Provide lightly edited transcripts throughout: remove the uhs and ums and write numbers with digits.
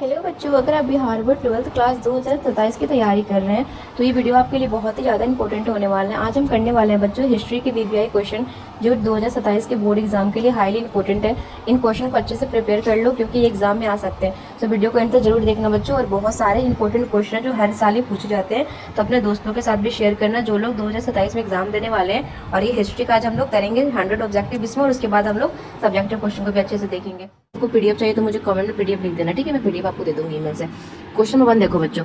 Hello बच्चों, अगर आप बिहार बोर्ड 12th क्लास 2027 की तैयारी कर रहे हैं तो ये वीडियो आपके लिए बहुत ही ज़्यादा इंपॉर्टेंट होने वाला है। आज हम करने वाले हैं बच्चों हिस्ट्री के वीवीआई क्वेश्चन जो 2027 के बोर्ड एग्जाम के लिए हाईली इंपॉर्टेंट है। इन क्वेश्चन को अच्छे से प्रिपेयर कर लो क्योंकि ये एग्जाम में आ सकते हैं। तो वीडियो को एंड तक जरूर देखना बच्चों। और बहुत सारे इंपॉर्टेंट क्वेश्चन है जो हर साल ही पूछे जाते हैं, तो अपने दोस्तों के साथ भी शेयर करना जो लोग 2027 में एग्जाम देने वाले हैं। और ये हिस्ट्री का आज हम लोग करेंगे 100 ऑब्जेक्टिव इसमें, और उसके बाद हम लोग सब्जेक्टिव क्वेश्चन को भी अच्छे से देखेंगे। आपको पीडीएफ चाहिए तो मुझे कमेंट में पीडीएफ लिख देना, ठीक है? मैं पीडीएफ आपको दे दूंगी ईमेल से। क्वेश्चन नंबर 1 देखो बच्चों,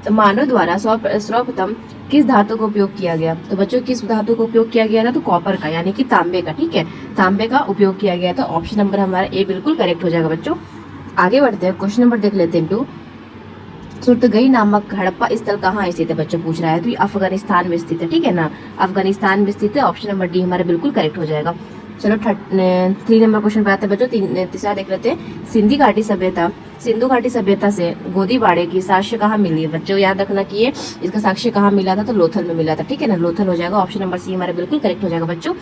तो मानव द्वारा सर्वप्रथम किस धातु का उपयोग किया गया? तो बच्चों किस धातु का उपयोग किया गया था? तो कॉपर का, यानी कि तांबे का। ठीक है, तांबे का उपयोग किया गया था। ऑप्शन नंबर हमारा ए बिल्कुल करेक्ट हो जाएगा बच्चों। आगे बढ़ते हैं, क्वेश्चन नंबर देख लेते हैं 2। सुर्तगई नामक हड़प्पा स्थल कहाँ स्थित है? बच्चों पूछ रहा है, तो ये अफगानिस्तान में स्थित है। ठीक है ना, अफगानिस्तान में स्थित है। ऑप्शन नंबर डी हमारा बिल्कुल करेक्ट हो जाएगा। चलो 3 नंबर क्वेश्चन पे आते हैं बच्चों। तीसरा देख लेते हैं, सिंधु घाटी सभ्यता से गोदीबाड़े की साक्ष्य कहाँ मिली है? बच्चों याद रखना कि ये इसका साक्ष्य कहाँ मिला था? तो लोथल में मिला था। ठीक है ना, लोथल हो जाएगा। ऑप्शन नंबर सी हमारा बिल्कुल करेक्ट हो जाएगा बच्चों।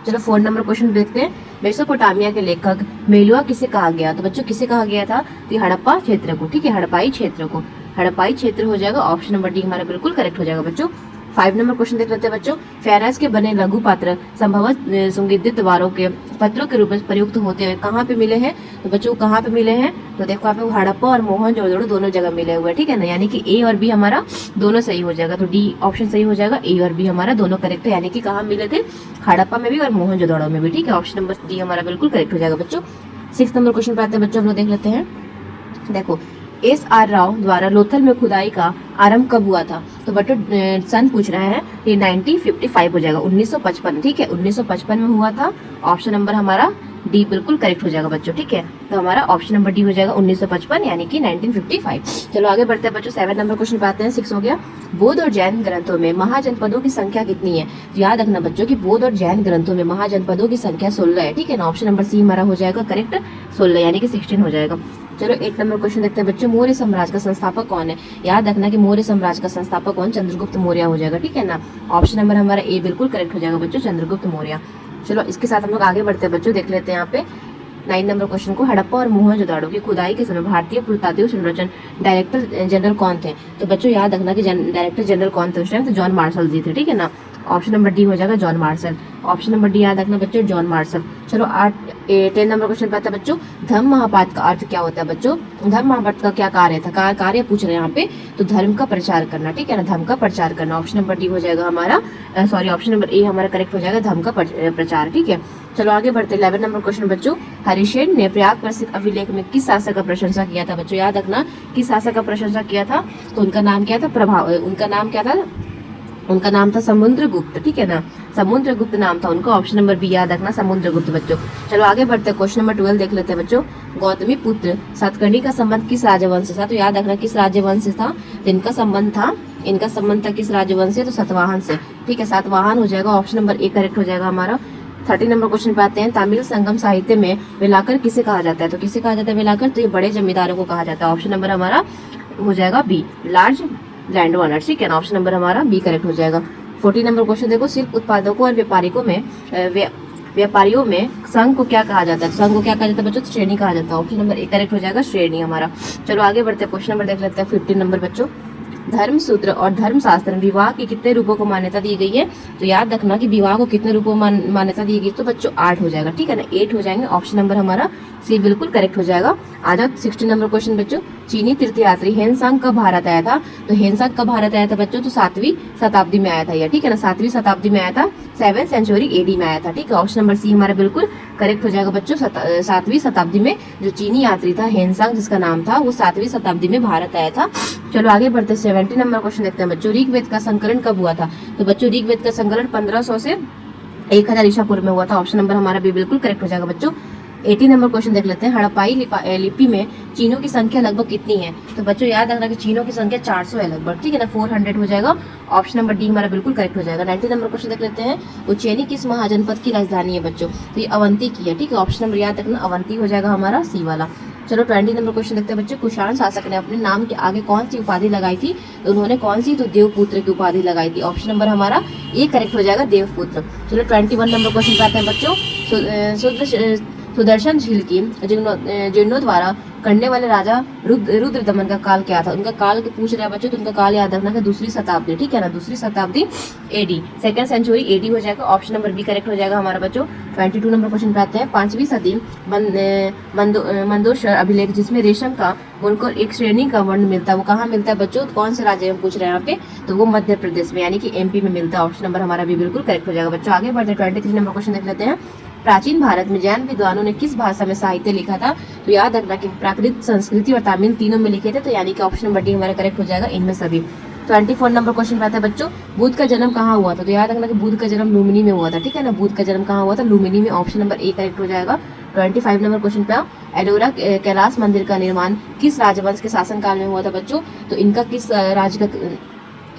चलो 4 नंबर क्वेश्चन देखते हैं। मेसोपोटामिया के लेखक मेलुआ किसे कहा गया? तो बच्चों किसे कहा गया था? तो हड़प्पा क्षेत्र को। ठीक है, हड़प्पाई क्षेत्र को, हड़प्पाई क्षेत्र हो जाएगा। ऑप्शन नंबर डी हमारा बिल्कुल करेक्ट हो जाएगा बच्चों। 5 नंबर क्वेश्चन देख लेते हैं बच्चों। फेरस के बने लघु पात्र संभवतः सुगंधित द्वारों के पत्रों के रूप में प्रयुक्त होते हुए कहाँ पे मिले हैं? तो बच्चों कहाँ पे मिले हैं? तो देखो आप हड़प्पा और मोहनजोदड़ो दोनों जगह मिले हुए हैं। ठीक है ना, यानी कि ए और बी हमारा दोनों सही हो जाएगा। तो डी ऑप्शन सही हो जाएगा। ए और बी हमारा दोनों करेक्ट है, यानी कि कहाँ मिले थे? हड़प्पा में भी और मोहनजोदड़ो में भी। ठीक है, ऑप्शन नंबर डी हमारा बिल्कुल करेक्ट हो जाएगा बच्चों। 6 नंबर क्वेश्चन पे आते हैं बच्चों, हम लोग देख लेते हैं। देखो, SR राव द्वारा लोथल में खुदाई का आरंभ कब हुआ था? तो बच्चों सन पूछ रहा है, ये 1955 हो जाएगा, 1955। ठीक है, 1955 में हुआ था। ऑप्शन नंबर हमारा डी बिल्कुल करेक्ट हो जाएगा बच्चों। ठीक है, तो हमारा ऑप्शन नंबर डी हो जाएगा 1955, यानी कि 1955। चलो आगे बढ़ते हैं बच्चों। 7 नंबर क्वेश्चन पे आते हैं। 6 हो गया, बौद्ध और जैन ग्रंथों में महाजनपदों की संख्या कितनी है? तो याद रखना बच्चों कि बौद्ध और जैन ग्रंथों में महाजनपदों की संख्या 16 है। ठीक है ना, ऑप्शन नंबर सी हमारा हो जाएगा करेक्ट, 16 यानी कि 16 हो जाएगा। चलो 8 नंबर क्वेश्चन देखते हैं बच्चों। मौर्य साम्राज्य का संस्थापक कौन है? याद रखना कि मौर्य साम्राज्य का संस्थापक कौन? चंद्रगुप्त मौर्य हो जाएगा। ठीक है ना, ऑप्शन नंबर हमारा ए बिल्कुल करेक्ट हो जाएगा बच्चों, चंद्रगुप्त मौर्य। चलो इसके साथ हम लोग आगे बढ़ते हैं बच्चों। देख लेते हैं यहाँ पे 9 नंबर क्वेश्चन को। हड़प्पा और मोहनजोदड़ो की खुदाई के समय भारतीय पुरातात्विक संरक्षण डायरेक्टर जनरल कौन थे? तो बच्चों याद रखना कि डायरेक्टर जनरल कौन थे उस टाइम? तो जॉन मार्शल जी थे। ठीक है ना, ऑप्शन नंबर डी हो जाएगा John Marshall. Option number D याद रखना बच्चों, जॉन मार्शल। चलो 10 नंबर क्वेश्चन पे आता है बच्चों। धम्म महापाठ का अर्थ क्या होता है? बच्चों धम्म महापाठ का क्या कार्य था? कार्य पूछ रहे हैं यहाँ पे, तो धर्म का प्रचार करना। ठीक है ना, धर्म का प्रचार करना। ऑप्शन नंबर डी हो जाएगा हमारा, सॉरी ऑप्शन नंबर ए हमारा करेक्ट हो जाएगा, धर्म का प्रचार। ठीक है, चलो आगे बढ़ते हैं। 11 नंबर क्वेश्चन बच्चों। हरिशेन ने प्रयाग प्रसिद्ध अभिलेख में किस शासक का प्रशंसा किया था? बच्चों याद रखना किस शासक का प्रशंसा किया था? तो उनका नाम क्या था? उनका नाम क्या था? उनका नाम था समुद्रगुप्त। ठीक है ना, समुद्रगुप्त नाम था उनका। ऑप्शन नंबर बी याद रखना, समुद्रगुप्त बच्चों। चलो आगे बढ़ते हैं। क्वेश्चन नंबर 12 देख लेते हैं बच्चों। गौतमी पुत्र सातकर्णी का संबंध किस राजवंश से था? तो याद रखना किस राजवंश से था? तो इनका संबंध था किस राजवंश से? तो सातवाहन से। ठीक है, सातवाहन हो जाएगा। ऑप्शन नंबर ए करेक्ट हो जाएगा हमारा। 30 नंबर क्वेश्चन पे आते हैं। तमिल संगम साहित्य में वेलाकर किसे कहा जाता है? तो किसे कहा जाता है वेलाकर? तो ये बड़े जमींदारों को कहा जाता है। ऑप्शन नंबर हमारा हो जाएगा बी, लार्ज लैंड ओनर। ठीक है ना, ऑप्शन नंबर हमारा बी करेक्ट हो जाएगा। 40 नंबर क्वेश्चन देखो। शिल्प उत्पादकों और व्यापारियों में संघ को क्या कहा जाता है? संघ को क्या कहा जाता है बच्चों? श्रेणी कहा जाता है। ऑप्शन नंबर ए करेक्ट हो जाएगा, श्रेणी हमारा। चलो आगे बढ़ते हैं। क्वेश्चन नंबर देख लेते हैं 15 नंबर बच्चों। धर्म सूत्र और धर्म शास्त्र में विवाह की कितने रूपों को मान्यता दी गई है? तो याद रखना कि विवाह को कितने रूपों में मान्यता दी गई? तो बच्चों 8 हो जाएगा। ठीक है ना, 8 हो जाएंगे। ऑप्शन नंबर हमारा सी बिल्कुल करेक्ट हो जाएगा। आ जाओ 16 नंबर क्वेश्चन बच्चों। चीनी तीर्थयात्री हेनसांग कब भारत आया था? तो हेनसांग कब भारत आया था बच्चों? तो 7वीं शताब्दी में आया था ये। ठीक है ना, 7वीं शताब्दी में आया था, 7th सेंचुरी एडी में आया था। ठीक है, ऑप्शन नंबर सी हमारा बिल्कुल करेक्ट हो जाएगा बच्चों। 7वीं शताब्दी में जो चीनी यात्री था हेनसांग जिसका नाम था, वो 7वीं शताब्दी में भारत आया था। चलो आगे बढ़ते 70 नंबर क्वेश्चन देखते हैं बच्चों। ऋग्वेद का संकलन कब हुआ था? तो बच्चों ऋग्वेद का संकलन 1500 से 1000 ईसा पूर्व में हुआ था। ऑप्शन नंबर हमारा भी बिल्कुल करेक्ट हो जाएगा बच्चों। 80 नंबर क्वेश्चन देख लेते हैं। हड़प्पाई लिपि में चीनों की संख्या लगभग कितनी है? तो बच्चों याद रखना कि चीनों की संख्या 400 है लगभग। ठीक है ना, 400 हो जाएगा। ऑप्शन नंबर डी हमारा बिल्कुल करेक्ट हो जाएगा। 90 नंबर क्वेश्चन देख लेते हैं। उज्जैनी किस महाजनपद की राजधानी है बच्चों? तो ये अवंती की है। ठीक है, ऑप्शन नंबर याद रखना अवंती हो जाएगा हमारा, सी वाला। चलो 20 नंबर क्वेश्चन देखते हैं बच्चों। कुषाण शासक ने अपने नाम के आगे कौन सी उपाधि लगाई थी? तो उन्होंने कौन सी? तो देवपुत्र की उपाधि लगाई थी। ऑप्शन नंबर हमारा ये करेक्ट हो जाएगा, देवपुत्र। चलो 21 नंबर क्वेश्चन पे आते हैं बच्चों। सुदर्शन झील की जीर्णों द्वारा करने वाले राजा रुद्रदमन का काल क्या था? उनका काल पूछ रहे हैं बच्चों, तो उनका काल याद रखना है 2री शताब्दी, ठीक है ना, 2री शताब्दी एडी, 2nd सेंचुरी एडी हो जाएगा। ऑप्शन नंबर बी करेक्ट हो जाएगा हमारा बच्चों। 22 नंबर क्वेश्चन पे आते हैं। 5वीं सदी मंदोदर अभिलेख जिसमें रेशम का बुनकर एक श्रेणी का वर्ण मिलता है, वो कहाँ मिलता है बच्चों? कौन से राज्य में पूछ रहे हैं यहाँ पे? तो वो मध्य प्रदेश में यानी कि एमपी में मिलता है। ऑप्शन नंबर हमारा भी बिल्कुल करेक्ट हो जाएगा बच्चों। आगे बढ़ते 23 नंबर क्वेश्चन देख लेते हैं। प्राचीन भारत में जैन विद्वानों ने किस भाषा में साहित्य लिखा था? तो याद रखना कि प्राकृत, संस्कृति और तमिल तीनों में लिखे थे, तो यानी कि ऑप्शन नंबर डी हमारा करेक्ट हो जाएगा इनमें सभी। 24 नंबर क्वेश्चन आता है बच्चों, बुद्ध का जन्म कहाँ हुआ था? तो याद रखना कि बुद्ध का जन्म लुम्बिनी में हुआ था, ठीक है ना, बुद्ध का जन्म कहाँ हुआ था? लुम्बिनी में। ऑप्शन नंबर ए करेक्ट हो जाएगा। 25 नंबर क्वेश्चन पे आओ। एलोरा कैलाश मंदिर का निर्माण किस राजवंश के शासनकाल में हुआ था बच्चों? तो इनका किस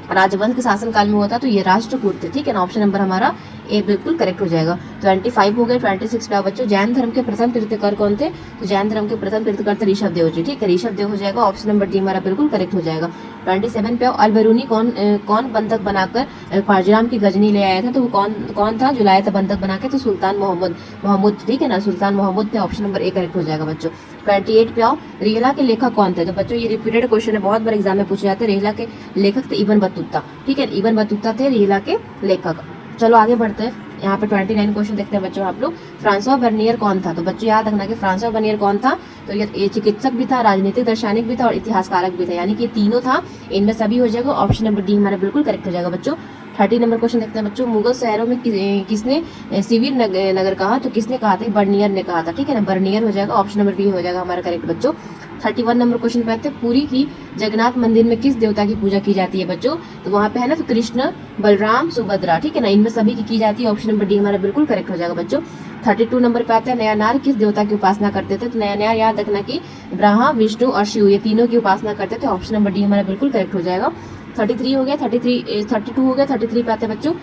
राजवंश के शासनकाल में हुआ था? तो ये राष्ट्रकूट थे, ठीक है ना, ऑप्शन नंबर हमारा ए बिल्कुल करेक्ट हो जाएगा। 25 हो गए। 26 पे बच्चों, जैन धर्म के प्रथम तीर्थकर कौन थे? तो जैन धर्म के प्रथम तीर्थकर थे ऋषभ देव जी, ठीक है, ऋषभ देव हो जाएगा। ऑप्शन नंबर डी हमारा बिल्कुल करेक्ट हो जाएगा। 27 पे अलबरूनी कौन बंधक बनाकर ख्वाजराम की गजनी ले आया था? तो वो कौन था जो लाया था बंधक बना के? तो सुल्तान मोहम्मद, ठीक है ना, सुल्तान मोहम्मद थे। ऑप्शन नंबर ए करेक्ट हो जाएगा बच्चों। 28 पे आओ। रेहला के लेखक कौन थे? तो बच्चों ये रिपीटेड क्वेश्चन है, बहुत बार एग्जाम में पूछे जाते हैं। रेहला के लेखक थे इब्न बतूता, ठीक है, इब्न बतूता थे रेहला के लेखक। चलो आगे बढ़ते हैं। यहाँ पे 29 क्वेश्चन देखते हैं बच्चों आप लोग। फ्रांसवा बर्नियर कौन था? तो बच्चों याद रखना कि फ्रांसवा बर्नियर कौन था? तो ये चिकित्सक भी था, राजनीतिक दार्शनिक भी था और इतिहासकारक भी था, यानी कि तीनों था, इनमें सभी हो जाएगा। ऑप्शन नंबर डी हमारा बिल्कुल करेक्ट हो जाएगा बच्चों। 30 नंबर क्वेश्चन देखते हैं बच्चों। मुगल शहरों में किसने सिविल नगर कहा? तो किसने कहा था? बर्नियर ने कहा था, ठीक है ना, बर्नियर हो जाएगा। ऑप्शन नंबर बी हो जाएगा हमारा करेक्ट बच्चों। 31 नंबर क्वेश्चन पे आते हैं। पुरी की जगन्नाथ मंदिर में किस देवता की पूजा की जाती है बच्चों? तो वहाँ पे है ना, तो कृष्ण, बलराम, सुभद्रा, ठीक है ना, इनमें सभी की जाती है। ऑप्शन नंबर डी हमारा बिल्कुल करेक्ट हो जाएगा बच्चों। 32 नंबर पे आते हैं। नयानार किस देवता की उपासना करते थे? तो नयानार याद रखना कि ब्रह्मा, विष्णु और शिव, ये तीनों की उपासना करते थे। ऑप्शन नंबर डी हमारा बिल्कुल करेक्ट हो जाएगा। 33 हो गया। 32 हो गया। 33 पे आते हैं बच्चों।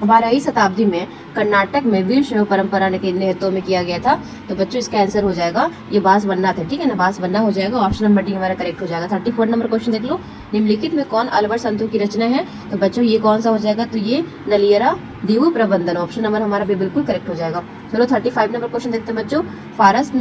12वीं शताब्दी में कर्नाटक में वीर शैव परंपरा के नेतृत्व में किया गया था। तो बच्चों इसका आंसर हो जाएगा ये बांसबन्ना थे, ठीक है ना, बांसबन्ना हो जाएगा। ऑप्शन नंबर डी हमारा करेक्ट हो जाएगा। 34 नंबर क्वेश्चन देख लो। निम्नलिखित में कौन अलवर संतों की रचना है? तो बच्चों ये कौन सा हो जाएगा? तो ये नलियरा दीव प्रबंधन, ऑप्शन नंबर हमारा भी बिल्कुल करेक्ट हो जाएगा। चलो 35 नंबर क्वेश्चन देखते हैं बच्चों। फारस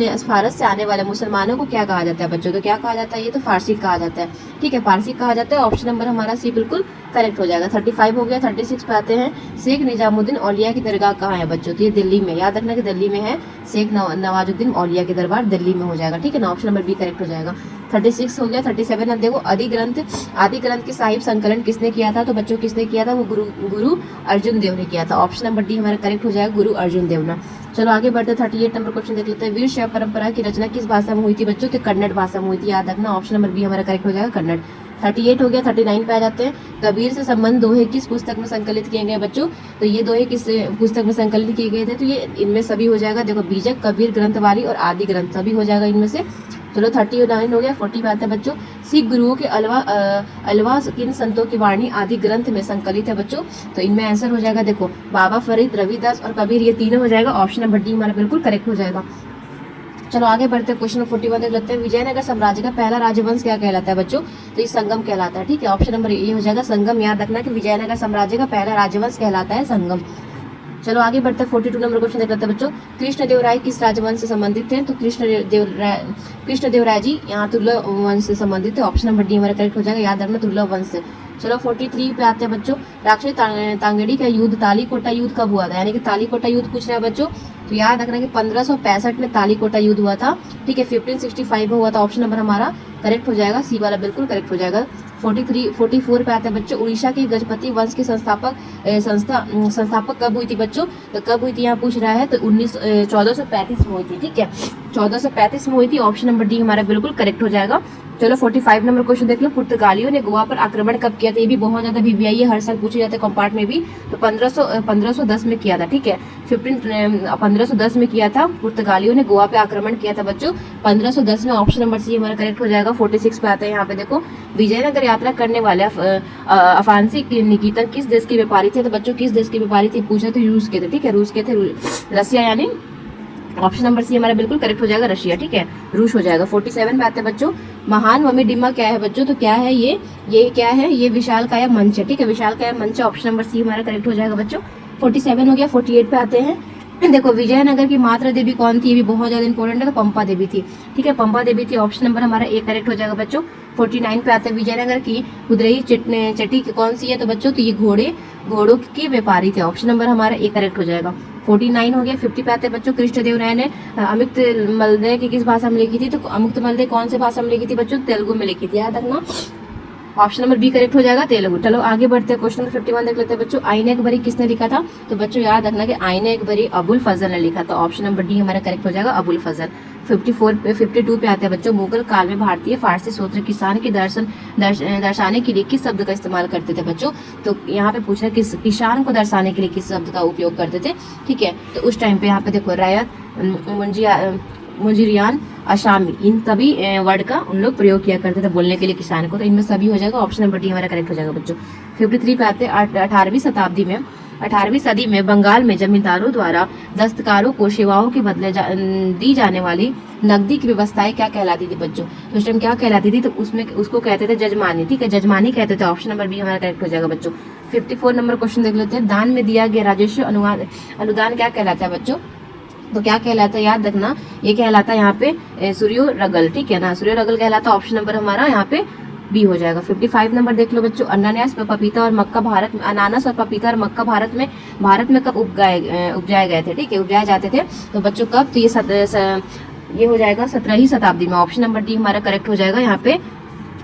से आने वाले मुसलमानों को क्या कहा जाता है बच्चों? तो क्या कहा जाता है? ये तो फारसी कहा जाता है, ठीक है, फारसी कहा जाता है। ऑप्शन नंबर हमारा सी बिल्कुल करेक्ट हो जाएगा। 35 हो गया। 36 पे आते हैं। शेख निजामुद्दीन औलिया की दरगाह कहाँ है बच्चों? तो ये दिल्ली में, याद रखना कि दिल्ली में है। शेख नवाजुद्दीन औलिया की दरबार दिल्ली में हो जाएगा, ठीक है ना, ऑप्शन नंबर बी करेक्ट हो जाएगा। 36 हो गया। 37 अब देखो, आदि ग्रंथ के साहिब संकलन किसने किया था? तो बच्चों किसने किया था? वो गुरु अर्जुन देव ने किया था। ऑप्शन नंबर डी हमारा करेक्ट हो जाएगा, गुरु अर्जुन देव ना। चलो आगे बढ़ते 38 नंबर क्वेश्चन देख लेते हैं। वीर शैव परंपरा की रचना किस भाषा में हुई थी बच्चों? तो कन्नड़ भाषा में हुई थी, याद रखना। ऑप्शन नंबर बी हमारा करेक्ट हो जाएगा, कन्नड़। 38 हो गया। 39 पे आ जाते हैं। कबीर से संबंध दोहे किस पुस्तक में संकलित किए गए बच्चों? तो ये दोहे किस पुस्तक में संकलित किए गए थे? तो ये इनमें सभी हो जाएगा। देखो, बीजक, कबीर ग्रंथवाली और आदि ग्रंथ सभी हो जाएगा इनमें से। चलो 39 हो गया। 40 बात है बच्चों। सिख गुरुओं के अलावा किन संतों की वाणी आदि ग्रंथ में संकलित है बच्चों? तो इनमें आंसर हो जाएगा, देखो, बाबा फरीद, रविदास और कबीर, ये तीनों हो जाएगा। ऑप्शन नंबर डी हमारा बिल्कुल करेक्ट हो जाएगा। चलो आगे बढ़ते हैं। क्वेश्चन 41 देख लेते हैं। विजयनगर साम्राज्य का पहला राजवंश क्या कहलाता है बच्चों? तो ये संगम कहलाता है, ठीक है, ऑप्शन नंबर ए हो जाएगा, संगम। याद रखना कि विजयनगर साम्राज्य का पहला राजवंश कहलाता है संगम। चलो आगे बढ़ते हैं। 42 नंबर क्वेश्चन देख लेते हैं बच्चों। कृष्णदेवराय किस राजवंश से संबंधित थे? तो कृष्णदेवराय जी यहाँ तुर्लभ वंश से संबंधित है। ऑप्शन नंबर डी हमारा करेक्ट हो जाएगा, याद रखना, तुर्लभ वंश से। चलो 43 पे आते हैं बच्चों। राक्षसी तांगेड़ी का युद्ध तालीकोटा युद्ध कब हुआ था? यानी कि तालीकोटा युद्ध पूछ रहे हैं बच्चों। तो याद रखना कि 1565 में तालीकोटा युद्ध हुआ था, ठीक है, 1565 में हुआ था। ऑप्शन नंबर हमारा करेक्ट हो जाएगा, सी वाला बिल्कुल करेक्ट हो जाएगा। 44 पे आते हैं बच्चों। उड़ीसा के गजपति वंश के संस्थापक कब हुई थी बच्चों? तो कब हुई थी यहाँ पूछ रहा है। तो 1435 में हुई थी, ठीक है, 1435 में हुई थी। ऑप्शन नंबर डी हमारा बिल्कुल करेक्ट हो जाएगा। चलो 45 नंबर क्वेश्चन देख लो। पुर्तगालियों ने गोवा पर आक्रमण कब किया था? ये भी बहुत ज्यादा वीवीआई हर साल पूछे जाते हैं कंपार्ट में भी। तो 1510 में किया था, ठीक है, 1510 में किया था। पुर्तगालियों ने गोवा पे आक्रमण किया था बच्चों 1510 में। ऑप्शन नंबर सी हमारा करेक्ट हो जाएगा। 46 पे आता है। यहाँ पे देखो, विजयनगर यात्रा करने वाले अफांसी निकितन किस देश के व्यापारी थे? तो बच्चों किस देश के व्यापारी थे पूछा? तो रूस के थे, ठीक है, रूस के थे, रसिया, यानी ऑप्शन नंबर सी हमारा बिल्कुल करेक्ट हो जाएगा, रशिया, ठीक है, रूस हो जाएगा। 47 पे आते हैं बच्चों। महान मम्मी डिम्मा क्या है बच्चों? तो क्या है ये क्या है? ये विशालकाय मंच है, ठीक है, विशालकाय मंच है। ऑप्शन नंबर सी हमारा करेक्ट हो जाएगा बच्चों। 47 हो गया। 48 पे आते हैं। देखो विजयनगर की मात्रा देवी कौन थी, ये भी बहुत ज्यादा इंपॉर्टेंट है, तो पंपा देवी थी। ठीक है, पंपा देवी थी, ऑप्शन नंबर हमारा ए करेक्ट हो जाएगा बच्चों। 49 पे आते हैं विजयनगर की खुदरई चटी कौन सी है, तो बच्चों तो ये घोड़ों के व्यापारी थे, ऑप्शन नंबर हमारा ए करेक्ट हो जाएगा। 49 हो गया। 50 पे आते हैं बच्चों, कृष्णदेव राय ने अमिक्त मलदय की किस भाषा में लिखी थी, तो अमिक्त मलदय कौन सी भाषा में लिखी थी बच्चों, तेलुगु में लिखी थी, याद रखना, ऑप्शन नंबर बी करेक्ट हो जाएगा तेलुगु। चलो आगे बढ़ते हैं, क्वेश्चन नंबर 51 देख लेते हैं बच्चों। आईने अकबरी किसने लिखा था, तो बच्चों याद रखना कि आईने अकबरी अबुल फजल ने लिखा था, ऑप्शन नंबर डी हमारा करेक्ट हो जाएगा अबुल फजल। 52 पे आते हैं बच्चों, मुगल काल में भारतीय फारसी सूत्र किसान के दर्शाने के लिए किस शब्द का इस्तेमाल करते थे बच्चों, तो यहाँ पे पूछा किस किसान को दर्शाने के लिए किस शब्द का उपयोग करते थे। ठीक है, तो उस टाइम पे यहाँ पे देखो रैयत, मुंजिरियान, अशामी, इन सभी वर्ड का उन लोग प्रयोग किया करते थे बोलने के लिए किसान को, तो इनमें सभी हो जाएगा, ऑप्शन नंबर डी हमारा करेक्ट हो जाएगा बच्चों। 53 पे आते हैं, 18वीं सदी में बंगाल में जमींदारों द्वारा दस्तकारों को सेवाओं के बदले दी जाने वाली नकदी की व्यवस्थाएं क्या कहलाती थी बच्चों, तो उस टाइम क्या कहलाती थी, तो उसमें उसको कहते थे जजमानी। ठीक है, जजमानी कहते थे, ऑप्शन नंबर बी हमारा करेक्ट हो जाएगा बच्चों। 54 नंबर क्वेश्चन देख लेते हैं, दान में दिया गया राजस्व अनुदान क्या कहलाता है बच्चों, तो क्या कहलाता है, याद रखना, ये कहलाता है यहाँ पे सूर्यो रगल। ठीक है ना, सूर्यो रगल कहलाता है, ऑप्शन नंबर हमारा यहाँ पे बी हो जाएगा। 55 नंबर देख लो बच्चों, अनानास पपीता और मक्का अनानास और पपीता और मक्का भारत में कब उपजाए गए थे। ठीक है, उपजाए जाते थे, तो बच्चों कब, तो ये हो जाएगा 17वीं शताब्दी में, ऑप्शन नंबर डी हमारा करेक्ट हो जाएगा यहाँ पे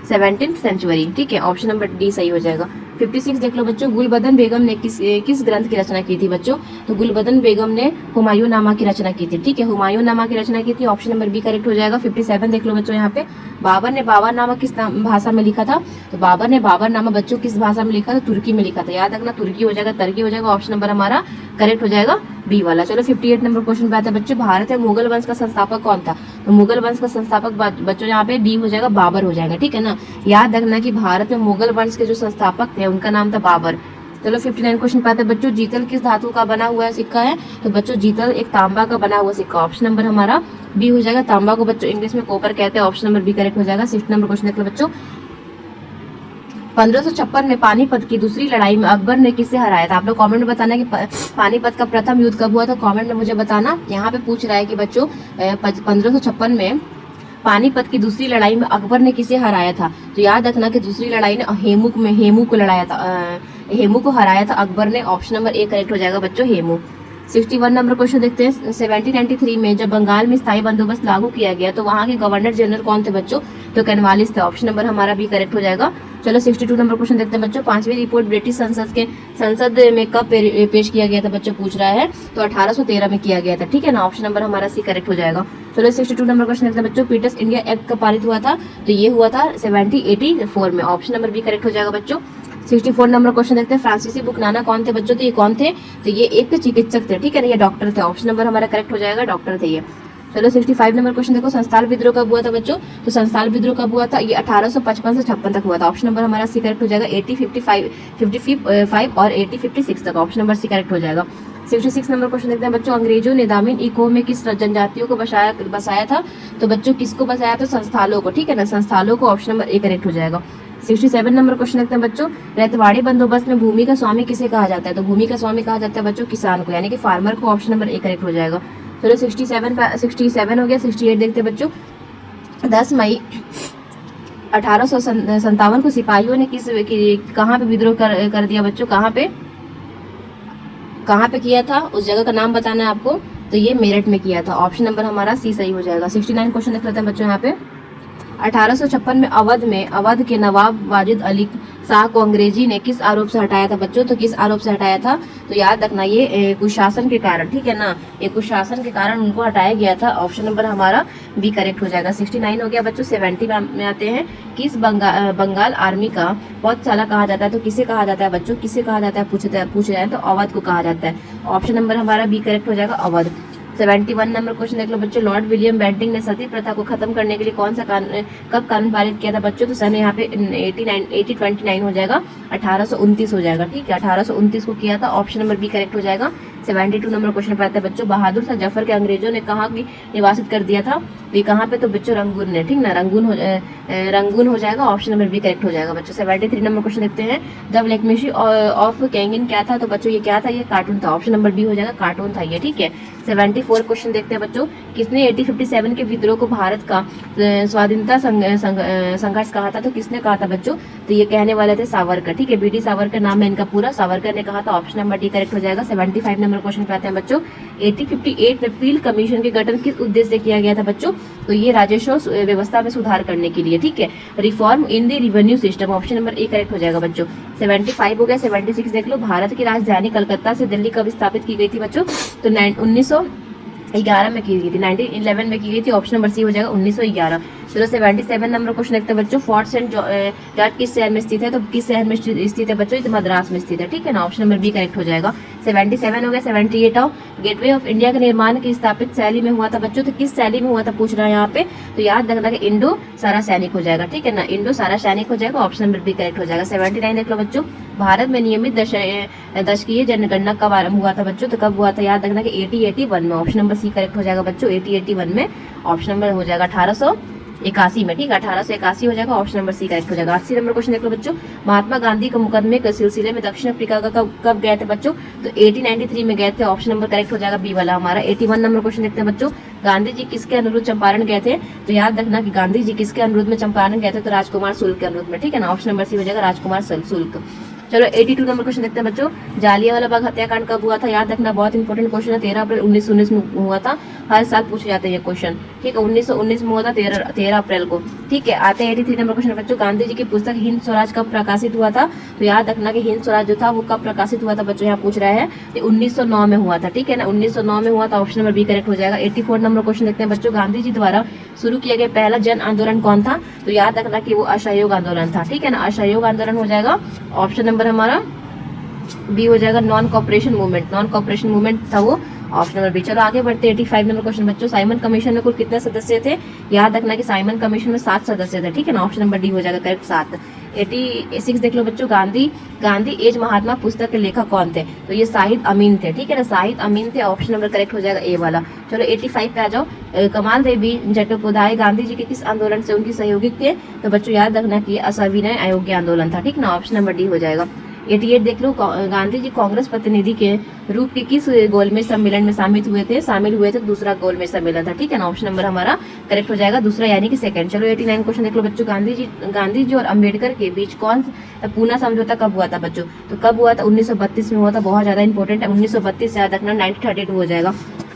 17th सेंचुरी। ठीक है, ऑप्शन नंबर डी सही हो जाएगा। 56 देख लो बच्चों, गुलबदन बेगम ने किस ग्रंथ की रचना की थी बच्चों, तो गुलबदन बेगम ने हुमायूं नामा की रचना की थी। ठीक है, हुमायूं नामा की रचना की थी, ऑप्शन नंबर बी करेक्ट हो जाएगा। 57 देख लो बच्चों, यहाँ पे बाबर ने बाबरनामा किस भाषा में लिखा था, तो बाबर ने बाबरनामा बच्चों किस भाषा में लिखा था, तुर्की में लिखा था, याद रखना, तुर्की हो जाएगा, तर्की हो जाएगा, ऑप्शन नंबर हमारा करेक्ट हो जाएगा बी वाला। चलो 58 नंबर क्वेश्चन पे आता है बच्चों, भारत में मुगल वंश का संस्थापक कौन था, तो मुगल वंश का संस्थापक बच्चों यहाँ पे डी हो जाएगा, बाबर हो जाएगा। ठीक है ना, याद रखना कि भारत में मुगल वंश के जो संस्थापक थे उनका नाम था बाबर। चलो 59 क्वेश्चन पे आते हैं बच्चों, जीतल किस धातु का बना हुआ सिक्का है, तो बच्चों जीतल एक तांबा का बना हुआ सिक्का, ऑप्शन नंबर हमारा बी हो जाएगा। तांबा को बच्चों इंग्लिश में कॉपर कहते हैं, ऑप्शन नंबर बी करेक्ट हो जाएगा। 60 नंबर क्वेश्चन देख लो बच्चों, 1556 में पानीपत की दूसरी लड़ाई में अकबर ने किसे हराया था, आप लोग कमेंट में बताना कि पानीपत का प्रथम युद्ध कब हुआ था, कमेंट में मुझे बताना। यहाँ पे पूछ रहा है कि बच्चों 1556 में पानीपत की दूसरी लड़ाई में अकबर ने किसे हराया था, तो याद रखना कि दूसरी लड़ाई ने हेमू को लड़ाया था, हेमू को हराया था अकबर ने, ऑप्शन नंबर ए करेक्ट हो जाएगा बच्चों, हेमू। 61 नंबर क्वेश्चन देखते हैं, 1793 में जब बंगाल में स्थायी बंदोबस्त लागू किया गया तो वहां के गवर्नर जनरल कौन थे बच्चों, तो कैनवालिस थे, ऑप्शन नंबर हमारा भी करेक्ट हो जाएगा। चलो 62 नंबर क्वेश्चन देखते हैं बच्चों, 5वीं रिपोर्ट ब्रिटिश संसद में कब पेश किया गया था बच्चों, पूछ रहा है, तो 1813 में किया गया था। ठीक है ना, ऑप्शन नंबर हमारा सी करेक्ट हो जाएगा। चलो 62 नंबर क्वेश्चन देखते हैं बच्चों, पीटर्स इंडिया एक्ट कब पारित हुआ था, तो ये हुआ था 1784 में, ऑप्शन नंबर बी करेक्ट हो जाएगा बच्चों। 64 नंबर क्वेश्चन देखते हैं, फ्रांसीसी बुकनाना कौन थे बच्चों, तो ये कौन थे, तो ये एक चिकित्सक थे। ठीक है ना, ये डॉक्टर थे, ऑप्शन नंबर हमारा करेक्ट हो जाएगा, डॉक्टर थे ये। चलो 65 नंबर क्वेश्चन देखो, संस्थाल विद्रोह कब हुआ था बच्चों, तो संस्थाल विद्रोह कब हुआ था, ये 1855 से 56 तक हुआ था, ऑप्शन नंबर हमारा सी करेक्ट हो जाएगा। 80, 55 और 80, 56 तक, ऑप्शन नंबर सी करेक्ट हो जाएगा। 66 नंबर क्वेश्चन देखते हैं बच्चों, अंग्रेजों ने दामिन इको में किस जनजातियों को बसाया था, तो बच्चों किसको बसाया था, संस्थालों को। ठीक है ना, संस्थालों को, ऑप्शन नंबर ए करेक्ट हो जाएगा। 67 नंबर क्वेश्चन देखते हैं बच्चों, रैतवाड़ी बंदोबस्त में भूमि का स्वामी किसे कहा जाता है, तो भूमि का स्वामी कहा जाता है बच्चों किसान को, यानी कि फार्मर को, ऑप्शन नंबर ए करेक्ट हो जाएगा। चलो 67 हो गया। 68 देखते हैं बच्चों, 10 मई 1857 को सिपाहियों ने कहाँ पे विद्रोह कर दिया बच्चों, कहाँ पे किया था, उस जगह का नाम बताना है आपको, तो ये मेरठ में किया था, ऑप्शन नंबर हमारा सी सही हो जाएगा। 69 क्वेश्चन देख लेते हैं बच्चों, यहाँ पे 1856 में अवध के नवाब वाजिद अली शाह को अंग्रेजी ने किस आरोप से हटाया था बच्चों, तो किस आरोप से हटाया था, तो याद रखना ये कुशासन के कारण। ठीक है ना, ये कुशासन के कारण उनको हटाया गया था, ऑप्शन नंबर हमारा बी करेक्ट हो जाएगा। 69 हो गया बच्चों। 70 में आते हैं, किस बंगाल आर्मी का पौधशाला कहा जाता है, तो किसे कहा जाता है बच्चों, किसे कहा जाता है, पूछ रहे हैं, तो अवध को कहा जाता है, ऑप्शन नंबर हमारा बी करेक्ट हो जाएगा, अवध। 71 नंबर क्वेश्चन देख लो बच्चों, लॉर्ड विलियम बेंटिंग ने सती प्रथा को खत्म करने के लिए कौन सा कब कानून पारित किया था बच्चों, तो सन यहाँ पे 1829 हो जाएगा, 1829 हो जाएगा। ठीक है, 1829 को किया था, ऑप्शन नंबर बी करेक्ट हो जाएगा। 72 नंबर क्वेश्चन पे आता है बच्चों, बहादुर शाह जफर के अंग्रेजों ने कहाँ की निवासित कर दिया था, तो ये कहाँ पे, तो बच्चों रंगून ने, ठीक ना, रंगून हो जाएगा, ऑप्शन नंबर बी करेक्ट हो जाएगा बच्चों। 73 नंबर क्वेश्चन देखते हैं, द ब्लैकमेशी ऑफ कैंगिन क्या था, तो बच्चों ये क्या था, ये कार्टून था, ऑप्शन नंबर बी हो जाएगा, कार्टून था ये, ठीक है। 74 क्वेश्चन देखते हैं बच्चों, किसने 1857 के विद्रोह को भारत का स्वाधीनता संघर्ष कहा था, तो किसने कहा था बच्चों, तो ये कहने वाले थे सावरकर, ठीक है, बी डी सावरकर नाम है इनका पूरा, सावरकर ने कहा था, ऑप्शन नंबर डी करेक्ट हो जाएगा। 75 नंबर क्वेश्चन पे आते हैं बच्चों, 1858 में पील कमीशन के गठन किस उद्देश्य से किया गया था बच्चों, तो ये राजस्व व्यवस्था में सुधार करने के लिए, ठीक है, reform in the revenue system, option number A correct हो जाएगा बच्चों। 75 हो गया। 76 देख लो, भारत की राजधानी कलकत्ता से दिल्ली कब स्थापित की गई थी बच्चों, तो 1911 में की गई थी, 1911 में की गई थी, ऑप्शन नंबर सी हो जाएगा 1911। चलो 77 नंबर क्वेश्चन देखते हैं बच्चों, फोर्ट सेंट जॉर्ज किस शहर में स्थित है, तो किस शहर में स्थित है बच्चों, तो मद्रास में स्थित है, ठीक है ना, ऑप्शन नंबर बी करेक्ट हो जाएगा। 77 हो गया। 78 आओ, गेटवे ऑफ इंडिया का निर्माण की स्थापित शैली में हुआ था बच्चों, तो किस शैली में हुआ था पूछ रहा है यहाँ पे, तो याद रखना कि इंडो सारा सैनिक हो जाएगा, ठीक है ना, इंडो सारा सैनिक हो जाएगा, ऑप्शन नंबर बी करेक्ट हो जाएगा। 79 देख लो बच्चों, भारत में नियमित दशकीय जनगणना कब आरंभ हुआ था बच्चों, तो कब हुआ था, याद रखना कि 1881 में, ऑप्शन नंबर सी करेक्ट हो जाएगा बच्चों, 1881 में, ऑप्शन नंबर हो जाएगा 1881 में, ठीक है, 1881 हो जाएगा, ऑप्शन नंबर सी करेक्ट हो जाएगा। 80 नंबर क्वेश्चन देख लो बच्चों, महात्मा गांधी के मुकदमे के सिलसिले में दक्षिण अफ्रीका का कब गए थे बच्चों, तो 1893 में गए थे, ऑप्शन नंबर करेक्ट हो जाएगा बी वाला हमारा। 81 नंबर क्वेश्चन देखते हैं बच्चों, गांधी जी किसके अनुरोध चंपारण गए थे, तो याद रखना कि गांधी जी किसके अनुरोध में चंपारण गए थे, तो राजकुमार शुल्क के अनुरोध में, ठीक है ना, ऑप्शन नंबर सी हो जाएगा राजकुमार शुल्क। चलो 82 नंबर क्वेश्चन देखते हैं बच्चों, जालियांवाला बाग हत्याकांड कब हुआ था, याद रखना बहुत इंपॉर्टेंट क्वेश्चन है, 13 अप्रैल 1919 में हुआ था, हर साल पूछे जाते हैं ये क्वेश्चन, ठीक है, 1919 में हुआ था 13 अप्रैल को, ठीक है। आते हैं 83 नंबर क्वेश्चन बच्चों, गांधी जी की पुस्तक हिंद स्वराज कब प्रकाशित हुआ था, तो याद रखना कि हिंद स्वराज जो था वो कब प्रकाशित हुआ था बच्चों, यहाँ पूछ रहा है, 1909 में हुआ था, ठीक है ना, 1909 में हुआ था, ऑप्शन नंबर बी करेक्ट हो जाएगा। 84 नंबर क्वेश्चन देखते हैं बच्चों, गांधी जी द्वारा शुरू किया गया पहला जन आंदोलन कौन था, तो याद रखना कि वो असहयोग आंदोलन था, ठीक है ना, असहयोग आंदोलन हो जाएगा, ऑप्शन नंबर हमारा बी हो जाएगा, नॉन कॉपरेशन मूवमेंट था वो, ऑप्शन नंबर बी। चलो आगे बढ़ते हैं 85 नंबर क्वेश्चन बच्चों, साइमन कमीशन में कुल कितने सदस्य थे, याद रखना कि साइमन कमीशन में 7 सदस्य थे, ठीक है ना, ऑप्शन नंबर डी हो जाएगा करेक्ट 7। 86 देख लो बच्चों, गांधी एज महात्मा पुस्तक के लेखक कौन थे, तो ये शाहिद अमीन थे, ठीक है ना, शाहिद अमीन थे, ऑप्शन नंबर करेक्ट हो जाएगा ए वाला। चलो 85 पे आ जाओ, कमाल देवी चट्टोपाध्याय गांधी जी के किस आंदोलन से उनकी सहयोगी थे, तो बच्चों याद रखना कि असविनय अयोग्य आंदोलन था, ठीक ना, ऑप्शन नंबर डी हो जाएगा। 88 देख लो, गांधी जी कांग्रेस प्रतिनिधि के रूप के किस गोलमेज सम्मेलन में शामिल हुए थे, दूसरा गोलमेज सम्मेलन था, ठीक है ना, ऑप्शन नंबर हमारा करेक्ट हो जाएगा दूसरा यानी कि सेकंड। चलो 89 क्वेश्चन देख लो बच्चों, गांधी जी और अंबेडकर के बीच कौन पूना समझौता कब हुआ था बच्चों, तो कब हुआ था, 1932 में हुआ था, बहुत ज्यादा इंपॉर्टेंट है, 1932 याद रखना, 1932 हो जाएगा।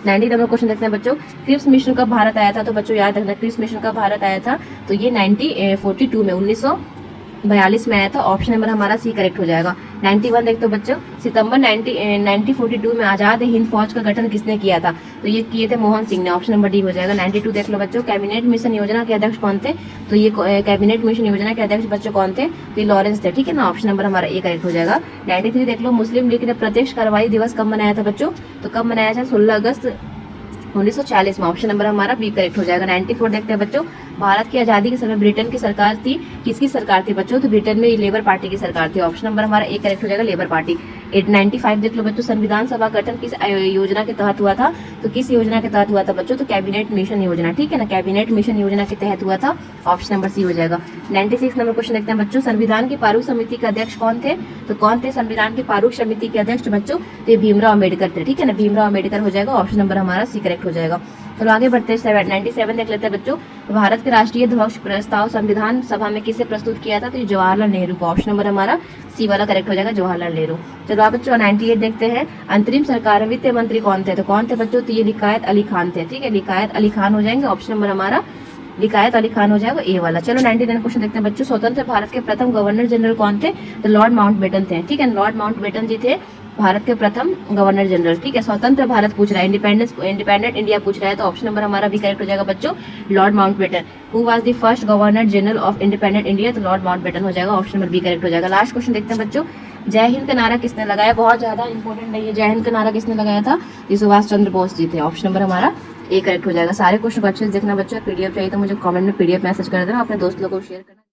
90 नंबर क्वेश्चन देखते हैं बच्चों, क्रिप्स मिशन कब भारत आया था, तो बच्चों याद रखना क्रिप्स मिशन कब भारत आया था, तो ये 1942 में 1942 में आया था, ऑप्शन नंबर हमारा सी करेक्ट हो जाएगा। 91 देखते हो बच्चों, सितंबर 1942 में आजाद हिंद फौज का गठन किसने किया था, तो ये किए थे मोहन सिंह ने, ऑप्शन नंबर डी हो जाएगा। 92 देख लो बच्चों, कैबिनेट मिशन योजना के अध्यक्ष कौन थे, तो ये कैबिनेट मिशन योजना के अध्यक्ष बच्चों कौन थे, तो ये लॉरेंस थे, ठीक है ना, ऑप्शन नंबर हमारा ए करेक्ट हो जाएगा। 93 देख लो, मुस्लिम लीग ने प्रत्यक्ष कार्रवाई दिवस कब मनाया था बच्चों, तो कब मनाया था, 16 अगस्त 1940 में, ऑप्शन नंबर हमारा बी करेक्ट हो जाएगा। 94 देखते हैं बच्चों, भारत की आजादी के समय ब्रिटेन की सरकार थी, किसकी सरकार थी बच्चों, तो ब्रिटेन में लेबर पार्टी की सरकार थी, ऑप्शन नंबर हमारा ए करेक्ट हो जाएगा, लेबर पार्टी। 95 देख लो बच्चों, संविधान सभा गठन किस योजना के तहत हुआ था, तो किस योजना के तहत हुआ था बच्चों, तो कैबिनेट मिशन योजना, ठीक है ना, कैबिनेट मिशन योजना के तहत हुआ था, ऑप्शन नंबर सी हो जाएगा। 96 नंबर क्वेश्चन देखते हैं बच्चों, संविधान की प्रारूप समिति के अध्यक्ष कौन थे, तो कौन थे संविधान की प्रारूप समिति के अध्यक्ष बच्चों, तो ये भीमराव अम्बेडकर थे, ठीक है ना, भीमराव अम्बेडकर हो जाएगा, ऑप्शन नंबर हमारा सी करेक्ट हो जाएगा। तो आगे बढ़ते हैं 97 देख लेते हैं बच्चों, भारत के राष्ट्रीय ध्वज प्रस्ताव संविधान सभा में किसे प्रस्तुत किया था, तो ये जवाहरलाल नेहरू को, ऑप्शन नंबर हमारा सी वाला करेक्ट हो जाएगा, जवाहरलाल नेहरू। चलो आप बच्चों 98 देखते हैं, अंतरिम सरकार में वित्त मंत्री कौन थे, तो कौन थे बच्चों, तो ये लिकायत अली खान थे, ठीक है, लिकायत अली खान हो जाएंगे, ऑप्शन नंबर हमारा लिकायत अली खान हो जाएगा ए वाला। चलो 99 क्वेश्चन देखते हैं बच्चों, स्वतंत्र भारत के प्रथम गवर्नर जनरल कौन थे, तो लॉर्ड माउंटबेटन थे, ठीक है, लॉर्ड माउंटबेटन जी थे भारत के प्रथम गवर्नर जनरल, ठीक है। स्वतंत्र भारत पूछ रहा है, इंडिपेंडेंट इंडिया पूछ रहा है, तो ऑप्शन नंबर हमारा भी करेक्ट हो जाएगा बच्चों, Lord Mountbatten. Who was the first governor general of independent India, तो लॉर्ड माउंटबेटन हो जाएगा, ऑप्शन नंबर बी करेक्ट हो जाएगा। लास्ट क्वेश्चन देखते हैं बच्चों, जय हिंद का नारा किसने लगाया, बहुत ज्यादा इंपॉर्टेंट है ये, जय हिंद का नारा किसने लगाया था, ये सुभाष चंद्र बोस जी थे, ऑप्शन नंबर हमारा ए करेक्ट हो जाएगा। सारे क्वेश्चन अच्छे से देखना बच्चों, पीडीएफ चाहिए तो मुझे कमेंट में पीडीएफ मैसेज कर देना, अपने दोस्त लोगों को शेयर करना।